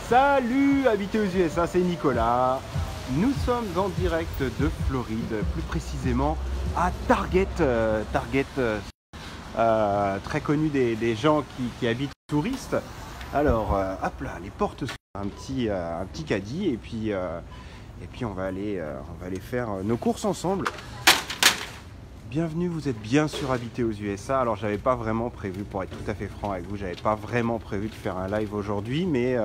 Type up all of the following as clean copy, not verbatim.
Salut habité aux USA, c'est Nicolas. Nous sommes en direct de Floride, plus précisément à Target. Très connu des gens qui habitent touristes. Alors, hop là, les portes sont un petit caddie et puis on va aller faire nos courses ensemble. Bienvenue, vous êtes bien sûr habité aux USA. Alors j'avais pas vraiment prévu, pour être tout à fait franc avec vous, j'avais pas vraiment prévu de faire un live aujourd'hui, mais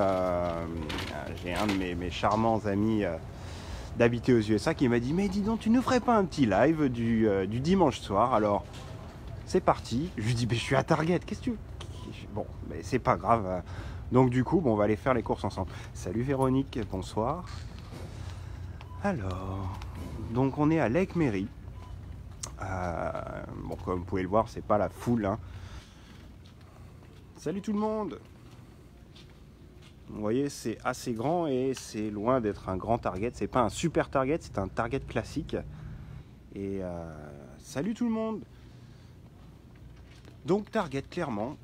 j'ai un de mes charmants amis d'habiter aux USA qui m'a dit mais dis donc tu ne ferais pas un petit live du dimanche soir. Alors c'est parti, je lui dis mais je suis à Target, qu'est-ce que tu... Bon, mais c'est pas grave. Donc du coup, bon, on va aller faire les courses ensemble. Salut Véronique, bonsoir. Alors, donc on est à Lake Mary. Bon, comme vous pouvez le voir, c'est pas la foule, hein. Salut tout le monde. Vous voyez, c'est assez grand et c'est loin d'être un grand Target. C'est pas un super Target, c'est un Target classique. Et salut tout le monde. Donc Target, clairement,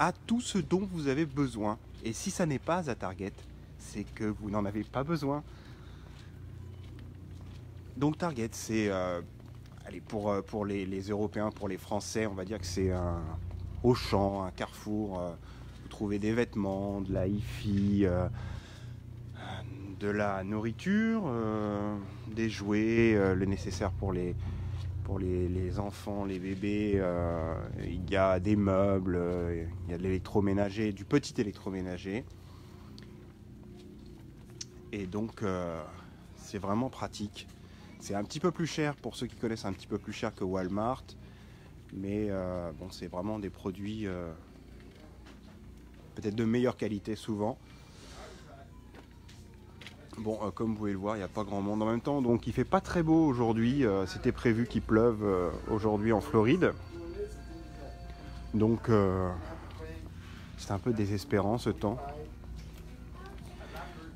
a tout ce dont vous avez besoin. Et si ça n'est pas à Target, c'est que vous n'en avez pas besoin. Donc Target, c'est... allez, pour les Européens, pour les Français, on va dire que c'est un Auchan, un Carrefour. Vous trouvez des vêtements, de la hi-fi, de la nourriture, des jouets, le nécessaire pour les enfants, les bébés. Il y a des meubles, il y a de l'électroménager, du petit électroménager. Et donc, c'est vraiment pratique. C'est un petit peu plus cher, pour ceux qui connaissent, un petit peu plus cher que Walmart. Mais bon, c'est vraiment des produits peut-être de meilleure qualité souvent. Bon, comme vous pouvez le voir, il n'y a pas grand monde en même temps. Donc il fait pas très beau aujourd'hui. C'était prévu qu'il pleuve aujourd'hui en Floride. Donc c'est un peu désespérant ce temps.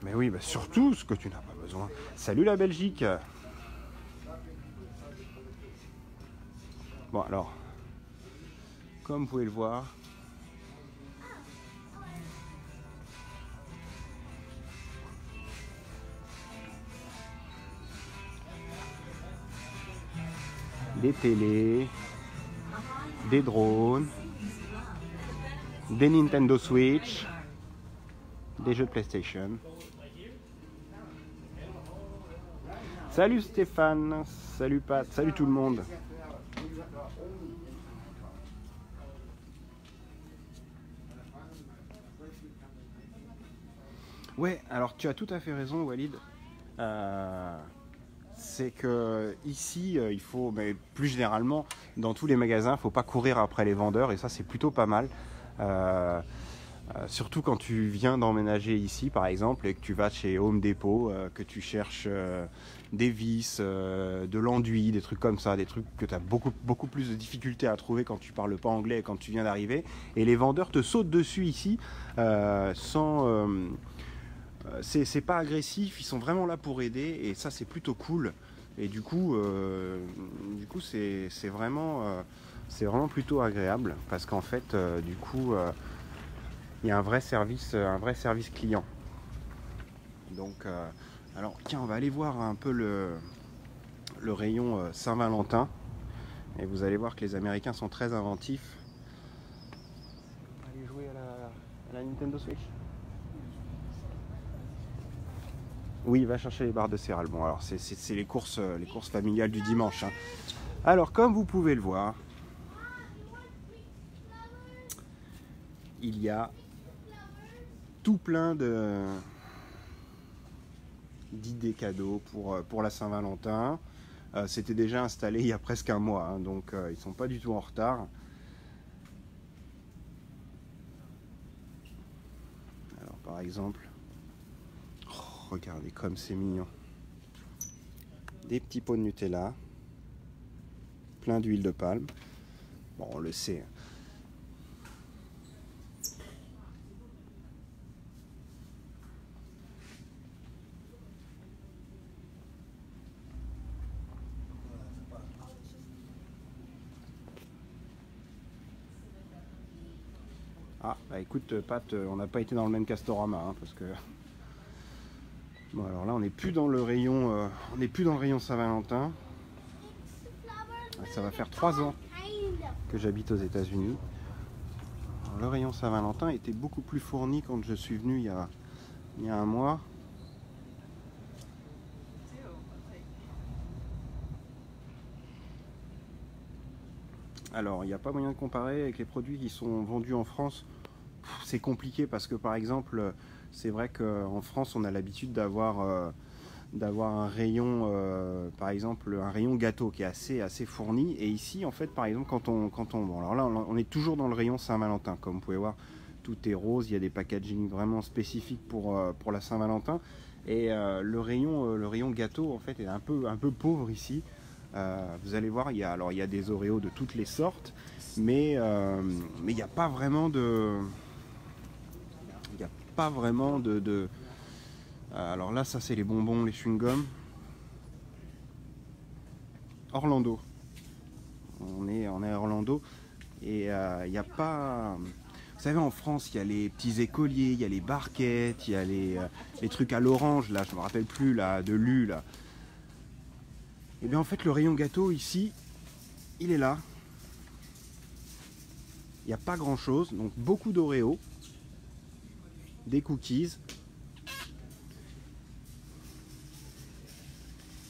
Mais oui, bah, surtout ce que tu n'as pas besoin. Salut la Belgique. Bon alors, comme vous pouvez le voir, des télés, des drones, des Nintendo Switch, des jeux de PlayStation. Salut Stéphane, salut Pat, salut tout le monde. Ouais, alors tu as tout à fait raison Walid. C'est que ici, il faut, mais plus généralement, dans tous les magasins, il ne faut pas courir après les vendeurs et ça c'est plutôt pas mal. Surtout quand tu viens d'emménager ici par exemple et que tu vas chez Home Depot, que tu cherches des vis, de l'enduit, des trucs comme ça, des trucs que tu as beaucoup plus de difficultés à trouver quand tu parles pas anglais et quand tu viens d'arriver. Et les vendeurs te sautent dessus ici sans... c'est pas agressif, ils sont vraiment là pour aider et ça c'est plutôt cool. Et du coup c'est vraiment plutôt agréable parce qu'en fait du coup il y a un vrai service client. Donc alors tiens, on va aller voir un peu le rayon Saint-Valentin et vous allez voir que les Américains sont très inventifs. Allez jouer à la Nintendo Switch. Oui, il va chercher les barres de céréales. Bon, alors c'est les courses familiales du dimanche, hein. Alors, comme vous pouvez le voir, il y a tout plein d'idées cadeaux pour la Saint-Valentin. C'était déjà installé il y a presque un mois, hein, donc ils sont pas du tout en retard. Alors, par exemple, regardez comme c'est mignon. Des petits pots de Nutella, plein d'huile de palme. Bon, on le sait. Ah, bah écoute, Pat, on n'a pas été dans le même Castorama, hein, parce que... Bon, alors là, on n'est plus dans le rayon, Saint-Valentin. Ça va faire 3 ans que j'habite aux États-Unis. Le rayon Saint-Valentin était beaucoup plus fourni quand je suis venu il y a un mois. Alors, il n'y a pas moyen de comparer avec les produits qui sont vendus en France. C'est compliqué parce que, par exemple, c'est vrai qu'en France, on a l'habitude d'avoir un rayon, par exemple, un rayon gâteau qui est assez fourni. Et ici, en fait, par exemple, bon, alors là, on est toujours dans le rayon Saint-Valentin. Comme vous pouvez voir, tout est rose. Il y a des packaging vraiment spécifiques pour la Saint-Valentin. Et le rayon gâteau, en fait, est un peu pauvre ici. Vous allez voir, il y a des Oreos de toutes les sortes, mais il n'y a pas vraiment de... Alors là, ça c'est les bonbons, les chewing-gums. Orlando. On est à Orlando et il n'y a pas... Vous savez, en France, il y a les petits écoliers, il y a les barquettes, il y a les trucs à l'orange, là, je me rappelle plus, là, de Lu, là. Et bien en fait, le rayon gâteau ici, il est là. Il n'y a pas grand chose, donc beaucoup d'Oreos, des cookies.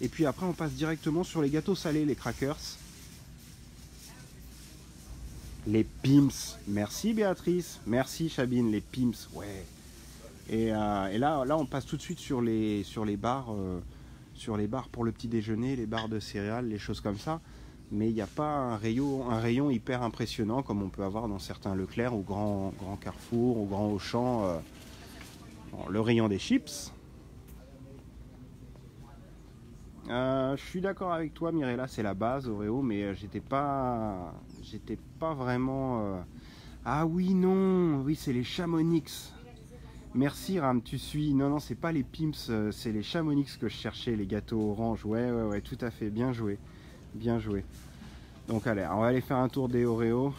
Et puis après, on passe directement sur les gâteaux salés, les crackers. Les Pim's. Merci Béatrice. Merci Chabine, les Pim's. Ouais. Et là, on passe tout de suite sur les bars. Sur les bars pour le petit déjeuner, les bars de céréales, les choses comme ça. Mais il n'y a pas un rayon hyper impressionnant comme on peut avoir dans certains Leclerc ou Grand Carrefour ou Grand Auchan. Bon, le rayon des chips. Je suis d'accord avec toi, Mirella, c'est la base Oreo, mais j'étais pas vraiment... Ah oui, non, oui, c'est les Chamonix. Merci Ram, tu suis. Non, c'est pas les Pim's, c'est les Chamonix que je cherchais, les gâteaux orange. Ouais, tout à fait, bien joué. Bien joué. Donc allez, on va aller faire un tour des Oreos.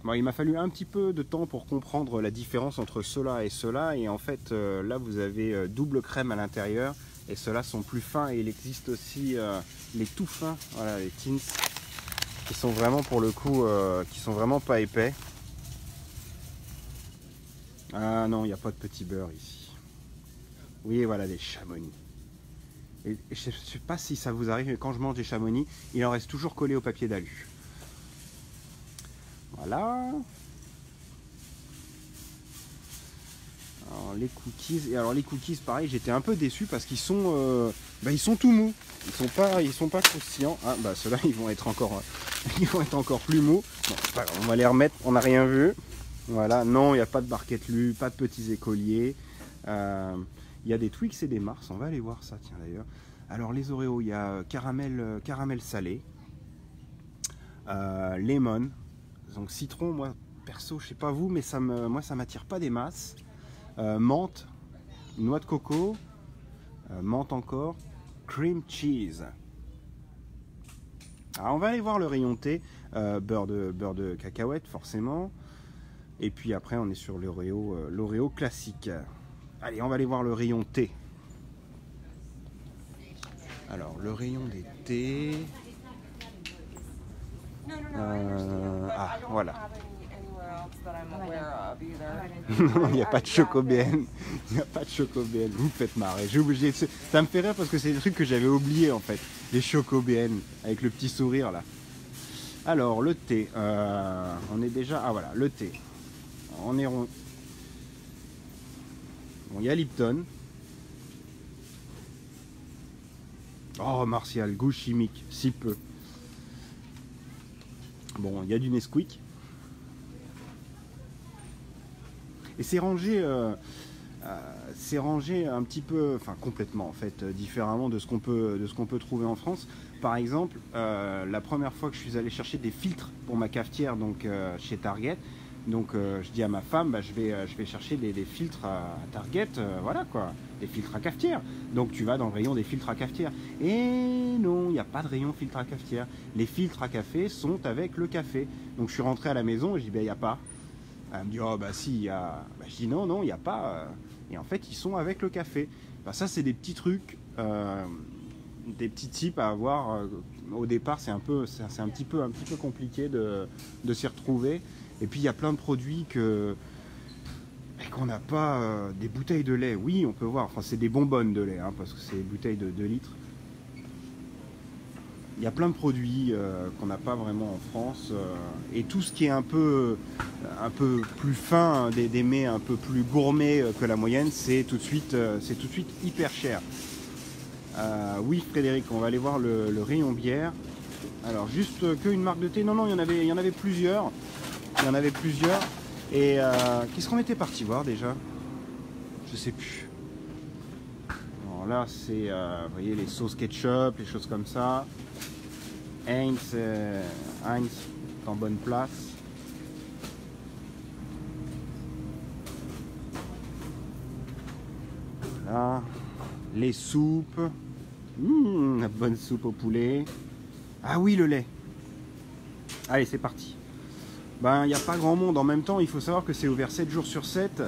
Bon, il m'a fallu un petit peu de temps pour comprendre la différence entre ceux-là et ceux-là. Et en fait, là, vous avez double crème à l'intérieur. Et ceux-là sont plus fins. Et il existe aussi les tout fins, voilà, les Tins, qui sont vraiment, pour le coup, qui sont vraiment pas épais. Ah non, il n'y a pas de petit beurre ici. Oui, voilà, des Chamonix. Et je ne sais pas si ça vous arrive, mais quand je mange des Chamonix, il en reste toujours collé au papier d'alu. Voilà. Alors les cookies, les cookies, pareil, j'étais un peu déçu parce qu'ils sont, ils sont tout mous. Ils sont pas croustillants. Ah bah ceux-là, ils vont être encore plus mous. Bon, on va les remettre. On n'a rien vu. Voilà, non, il n'y a pas de barquette Lu, pas de petits écoliers. Il y a des Twix et des Mars, on va aller voir ça, tiens d'ailleurs. Alors les Oreos, il y a caramel salé, lemon, donc citron, moi perso, je sais pas vous, mais moi ça m'attire pas des masses. Menthe, noix de coco, menthe encore, cream cheese. Alors on va aller voir le rayon thé, beurre de cacahuète forcément. Et puis après, on est sur l'Oreo classique. Allez, on va aller voir le rayon thé. Alors, le rayon des thés. Voilà. Non, il n'y a pas de Chocobéenne. Il n'y a pas de Chocobéenne. Vous me faites marrer. Ça me fait rire parce que c'est des trucs que j'avais oubliés en fait. Les Chocobéennes avec le petit sourire là. Alors, le thé. On est déjà... Ah voilà, le thé. On est rond. Bon, il y a Lipton. Oh, Martial, goût chimique, si peu. Bon, il y a du Nesquik. Et c'est rangé un petit peu, enfin complètement en fait, différemment de ce qu'on peut trouver en France. Par exemple, la première fois que je suis allé chercher des filtres pour ma cafetière, donc chez Target, Donc je dis à ma femme, je vais chercher des filtres à Target, voilà quoi, des filtres à cafetière. Donc tu vas dans le rayon des filtres à cafetière. Et non, il n'y a pas de rayon filtre à cafetière. Les filtres à café sont avec le café. Donc je suis rentré à la maison et je dis, il n'y a pas. Elle me dit, oh bah si, il y a... je dis, non, non, il n'y a pas. Et en fait, ils sont avec le café. Ça, c'est des petits trucs, des petits tips à avoir. Au départ, c'est un petit peu compliqué de s'y retrouver. Et puis, il y a plein de produits qu'on n'a pas. Des bouteilles de lait, oui, on peut voir. Enfin, c'est des bonbonnes de lait, hein, parce que c'est des bouteilles de 2 litres. Il y a plein de produits qu'on n'a pas vraiment en France. Et tout ce qui est un peu plus fin, des mets un peu plus gourmets que la moyenne, c'est tout de suite hyper cher. Oui, Frédéric, on va aller voir le rayon bière. Alors, juste qu'une marque de thé. Non, non, il y en avait plusieurs. Il y en avait plusieurs. Et qu'est-ce qu'on était parti voir déjà? Je sais plus. Alors là, c'est, vous voyez, les sauces ketchup, les choses comme ça. Heinz est en bonne place. Voilà. Les soupes. La bonne soupe au poulet. Ah oui, le lait. Allez, c'est parti. Il n'y a pas grand monde. En même temps, il faut savoir que c'est ouvert 7 jours sur 7.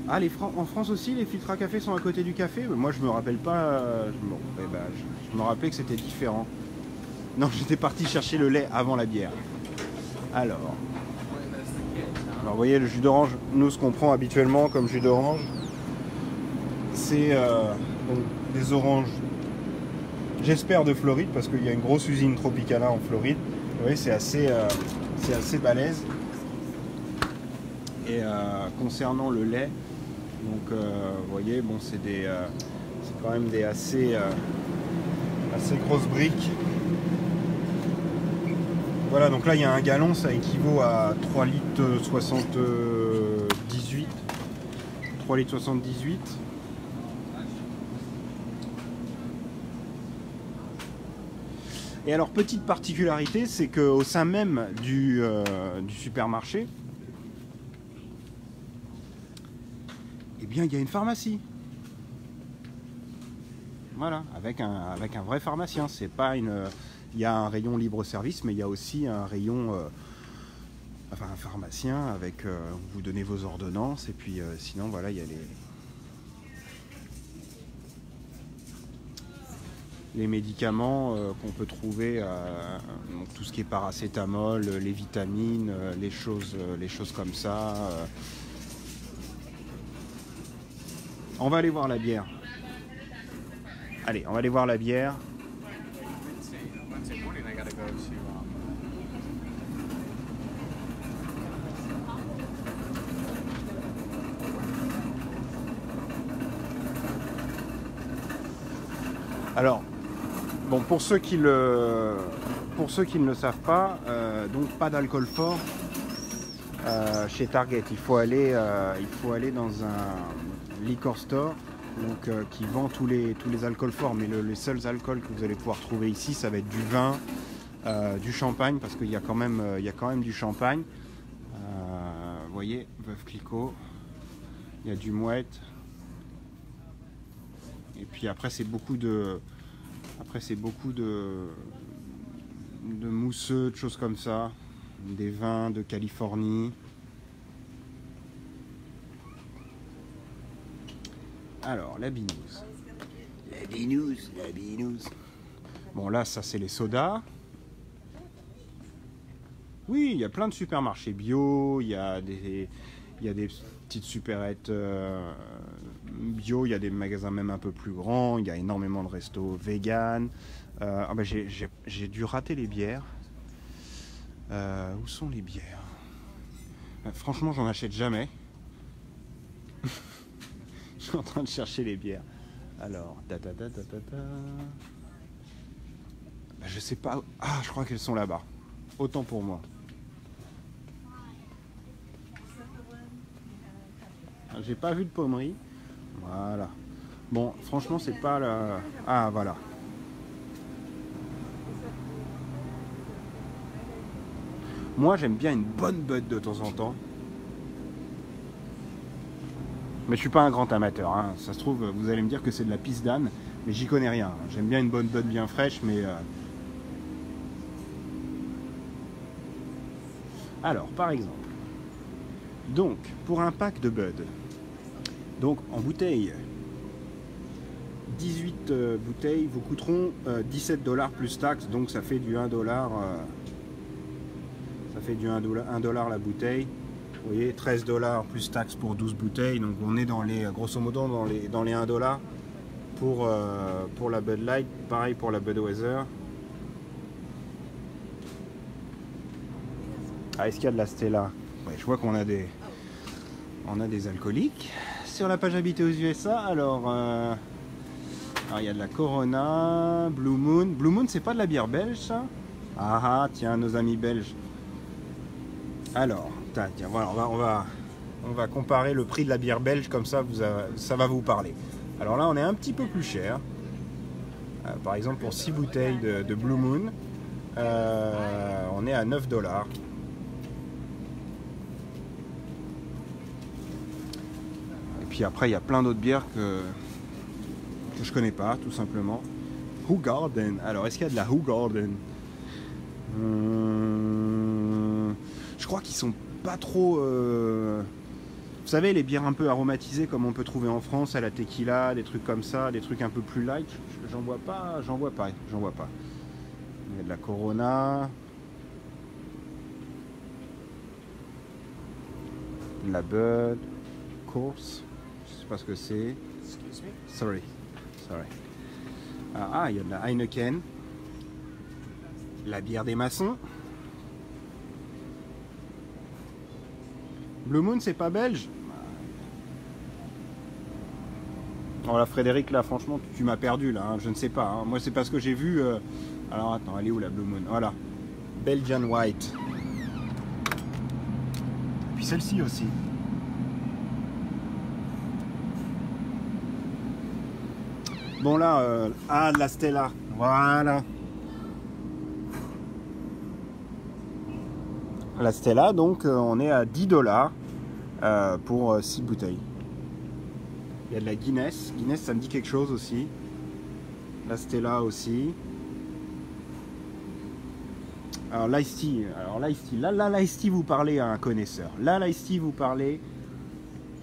Ah, en France aussi, les filtres à café sont à côté du café? Moi, je me rappelle pas. Je me rappelais que c'était différent. Non, j'étais parti chercher le lait avant la bière. Alors, vous voyez, le jus d'orange, nous, ce qu'on prend habituellement comme jus d'orange, c'est des oranges, j'espère de Floride, parce qu'il y a une grosse usine Tropicana en Floride. Vous voyez, c'est assez balèze. Et concernant le lait, donc vous voyez, bon, c'est quand même des assez grosses briques. Voilà, donc là il y a un gallon, ça équivaut à 3 litres 78. 3 litres 78. Et alors, petite particularité, c'est qu'au sein même du supermarché, eh bien, il y a une pharmacie. Voilà, avec un vrai pharmacien. C'est pas une... Il y a un rayon libre-service, mais il y a aussi un rayon... un pharmacien avec... vous donnez vos ordonnances, et puis sinon, voilà, il y a les médicaments qu'on peut trouver, donc tout ce qui est paracétamol, les vitamines, les choses comme ça. On va aller voir la bière. Allez, on va aller voir la bière. Alors, bon, pour ceux qui ne le savent pas, donc pas d'alcool fort chez Target. Il faut aller dans un liquor store, donc qui vend tous les alcools forts, mais les seuls alcools que vous allez pouvoir trouver ici, ça va être du vin, du champagne, parce qu'il y a quand même du champagne. Vous voyez, Veuve Clicquot, il y a du Mouette. Et puis après c'est beaucoup de mousseux, de choses comme ça, des vins de Californie. Alors la binouze. La binouze. Bon là ça c'est les sodas. Oui, il y a plein de supermarchés bio, il y a des petites supérettes bio, il y a des magasins même un peu plus grands, il y a énormément de restos vegan. J'ai dû rater les bières. Où sont les bières? Franchement, j'en achète jamais. Je suis en train de chercher les bières. Alors, je sais pas. Ah, je crois qu'elles sont là-bas. Autant pour moi. J'ai pas vu de pommerie. Voilà. Bon, franchement, c'est pas la... Ah, voilà. Moi, j'aime bien une bonne Bud de temps en temps. Mais je suis pas un grand amateur. Hein. Ça se trouve, vous allez me dire que c'est de la pisse d'âne, mais j'y connais rien. J'aime bien une bonne Bud bien fraîche, mais... Alors, par exemple, donc, pour un pack de Bud, donc en bouteille, 18 bouteilles vous coûteront 17 $ plus taxes, donc ça fait du 1 $. Ça fait du 1 $ la bouteille. Vous voyez, 13 $ plus taxes pour 12 bouteilles. Donc on est dans les, grosso modo, dans les 1 $ pour la Bud Light. Pareil pour la Budweiser. Ah, est-ce qu'il y a de la Stella? Ouais, je vois qu'on a des alcooliques sur la page habité aux USA. Alors il y a de la Corona, Blue Moon. Blue Moon, c'est pas de la bière belge, ça? Ah, tiens, nos amis belges. Alors, tiens, voilà, on va comparer le prix de la bière belge, comme ça, ça va vous parler. Alors là, on est un petit peu plus cher. Par exemple, pour 6 bouteilles de Blue Moon, on est à 9 $. Et puis après, il y a plein d'autres bières que je connais pas, tout simplement. Hoegaarden. Alors, est-ce qu'il y a de la Hoegaarden? Je crois qu'ils sont pas trop... Vous savez, les bières un peu aromatisées comme on peut trouver en France, à la tequila, des trucs comme ça, des trucs un peu plus light. J'en vois pas. Il y a de la Corona. De la Bud. Course. Je sais pas ce que c'est. Excuse me. Sorry. Ah, il y a de la Heineken. La bière des maçons. Blue Moon, c'est pas belge? Oh là, Frédéric, là, franchement, tu m'as perdu, là. Hein, je ne sais pas. Hein. Moi, c'est parce que j'ai vu... Alors, attends, elle est où, la Blue Moon? Voilà. Belgian White. Puis celle-ci aussi. Bon, là, de la Stella. Voilà. La Stella, donc, on est à 10 $ pour 6 bouteilles. Il y a de la Guinness. Guinness, ça me dit quelque chose aussi. La Stella aussi. Alors l'Ice Tea. Là, l'Ice Tea, vous parlez à un connaisseur. Là, l'Ice Tea, vous parlez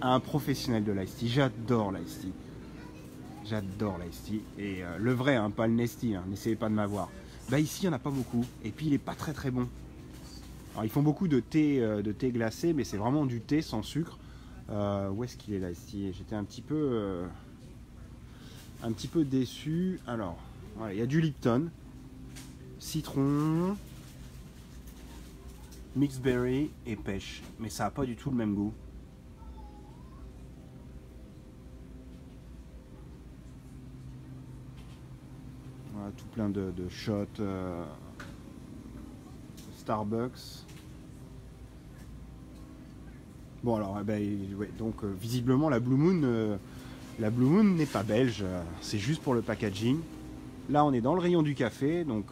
à un professionnel de l'Ice Tea. J'adore l'Ice Tea. Et le vrai, hein, pas le Nesty. Hein. N'essayez pas de m'avoir. Bah ici, il n'y en a pas beaucoup. Et puis, il n'est pas très bon. Alors, ils font beaucoup de thé glacé, mais c'est vraiment du thé sans sucre. Où est-ce qu'il est là ici? J'étais un petit peu déçu. Alors, voilà, il y a du Lipton, citron, mixed berry et pêche, mais ça n'a pas du tout le même goût. Voilà, tout plein de shots Starbucks. Bon alors, ouais, donc visiblement la Blue Moon n'est pas belge, c'est juste pour le packaging. Là on est dans le rayon du café, donc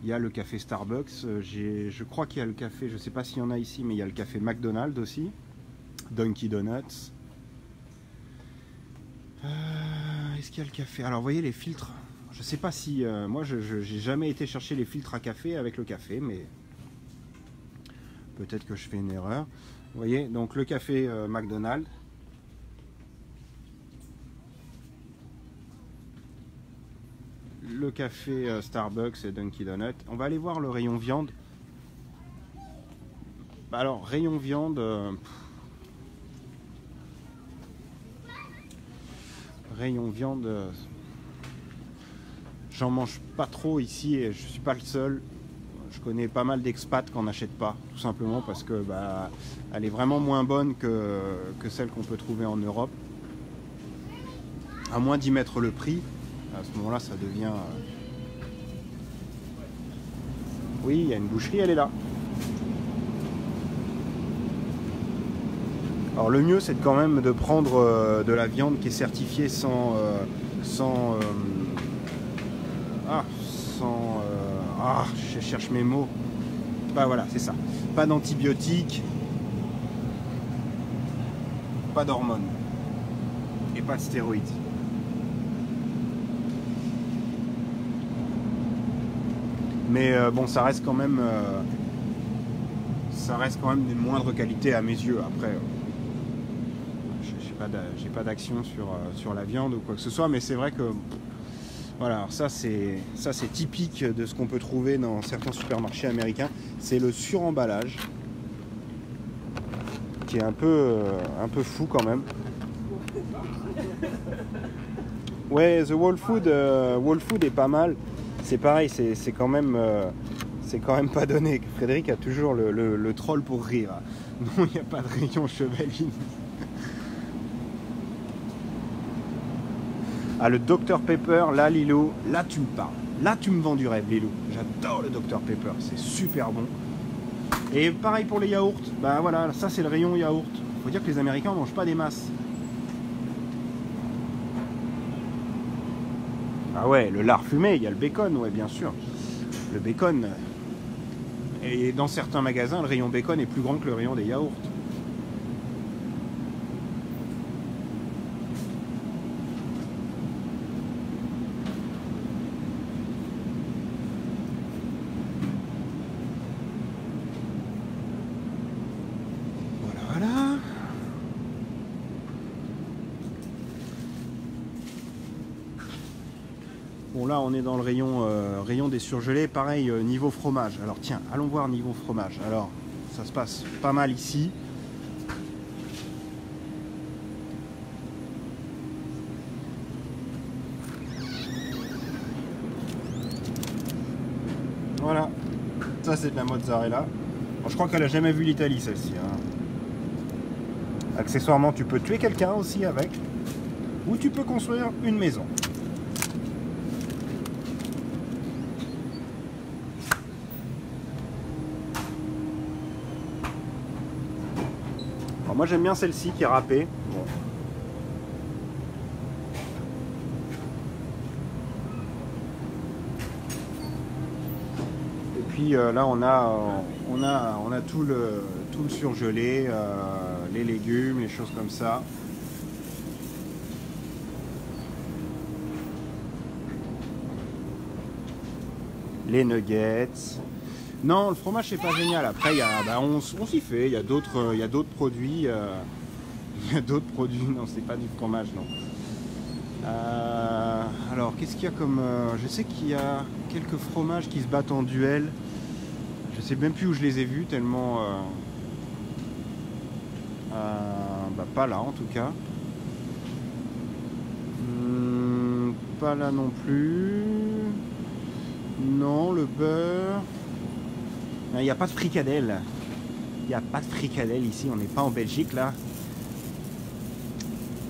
il y a le café Starbucks, je crois qu'il y a le café, je sais pas s'il y en a ici, mais il y a le café McDonald's aussi, Dunkin' Donuts. Est-ce qu'il y a le café? Alors vous voyez les filtres, je sais pas si, moi j'ai jamais été chercher les filtres à café avec le café, mais peut-être que je fais une erreur. Vous voyez, donc le café McDonald's. Le café Starbucks et Dunkin' Donuts. On va aller voir le rayon viande. Alors, rayon viande... rayon viande... J'en mange pas trop ici et je suis pas le seul. Je connais pas mal d'expats qu'on n'achète pas, tout simplement parce que elle est vraiment moins bonne que celle qu'on peut trouver en Europe. À moins d'y mettre le prix, à ce moment-là, ça devient... Oui, il y a une boucherie, elle est là. Alors le mieux, c'est quand même de prendre de la viande qui est certifiée sans... je cherche mes mots. Bah voilà, c'est ça. Pas d'antibiotiques, pas d'hormones et pas de stéroïdes. Mais bon, ça reste quand même des moindres qualités à mes yeux. Après, j'ai pas d'action sur la viande ou quoi que ce soit, mais c'est vrai que voilà, alors ça c'est typique de ce qu'on peut trouver dans certains supermarchés américains. C'est le suremballage qui est un peu fou quand même. Ouais, the Whole Food est pas mal. C'est pareil, c'est quand même pas donné. Frédéric a toujours le troll pour rire. Non, il n'y a pas de rayon Cheveline. Ah, le Dr Pepper, là Lilou, là tu me parles. Là tu me vends du rêve Lilou. J'adore le Dr Pepper, c'est super bon. Et pareil pour les yaourts. Bah voilà, ça c'est le rayon yaourt. Faut dire que les Américains ne mangent pas des masses. Ah ouais, le lard fumé, il y a le bacon, ouais bien sûr. Le bacon. Et dans certains magasins, le rayon bacon est plus grand que le rayon des yaourts. Voilà. Bon là on est dans le rayon des surgelés, pareil niveau fromage. Alors tiens, allons voir niveau fromage. Alors ça se passe pas mal ici. Voilà, ça c'est de la mozzarella. Bon, je crois qu'elle a jamais vu l'Italie celle-ci. Hein. Accessoirement tu peux tuer quelqu'un aussi avec. Ou tu peux construire une maison. Alors moi j'aime bien celle-ci qui est râpée. Bon. Et puis là on a tout le surgelé, les légumes, les choses comme ça. Les nuggets. Non, le fromage c'est pas génial. Après, on s'y fait. Il y a d'autres produits. Il y a d'autres produits. Non, c'est pas du fromage, non. Alors, qu'est-ce qu'il y a comme je sais qu'il y a quelques fromages qui se battent en duel. Je sais même plus où je les ai vus tellement. Pas là en tout cas. Pas là non plus. Non, le beurre. Il n'y a pas de fricadelle. Il n'y a pas de fricadelle ici, on n'est pas en Belgique là.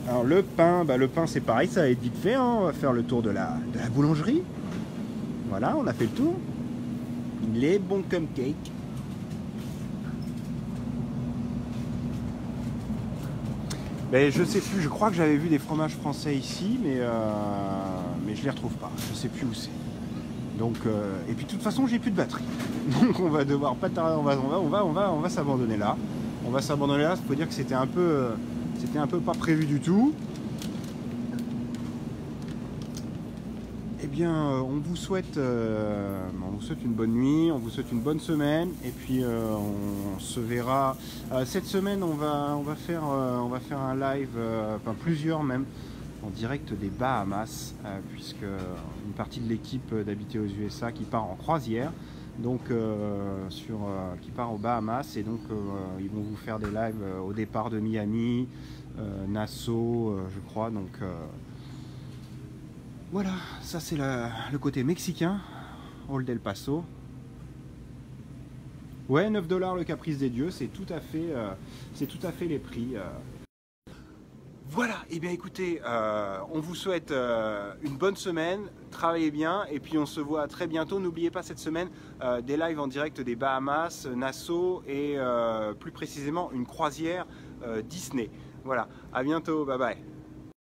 Alors le pain c'est pareil, ça va être vite fait. Hein. On va faire le tour de la boulangerie. Voilà, on a fait le tour. Les bons cupcakes. Ben, je sais plus, je crois que j'avais vu des fromages français ici, mais je les retrouve pas. Je sais plus où c'est. Donc, et puis de toute façon, j'ai plus de batterie. Donc on va devoir pas tarder, on va s'abandonner là. On va s'abandonner là, ça peut dire que c'était un peu pas prévu du tout. Eh bien, on vous souhaite une bonne nuit, on vous souhaite une bonne semaine, et puis on se verra. Cette semaine, on va faire un live, enfin plusieurs même, en direct des Bahamas, puisque une partie de l'équipe d'Habiter aux USA qui part en croisière, donc qui part aux Bahamas, et donc ils vont vous faire des lives au départ de Miami, Nassau, je crois, donc voilà, ça c'est le côté mexicain, Old El Paso. Ouais, 9 $ le caprice des dieux, c'est tout à fait les prix. Voilà, et bien écoutez, on vous souhaite une bonne semaine, travaillez bien, et puis on se voit très bientôt. N'oubliez pas cette semaine des lives en direct des Bahamas, Nassau, et plus précisément une croisière Disney. Voilà, à bientôt, bye bye.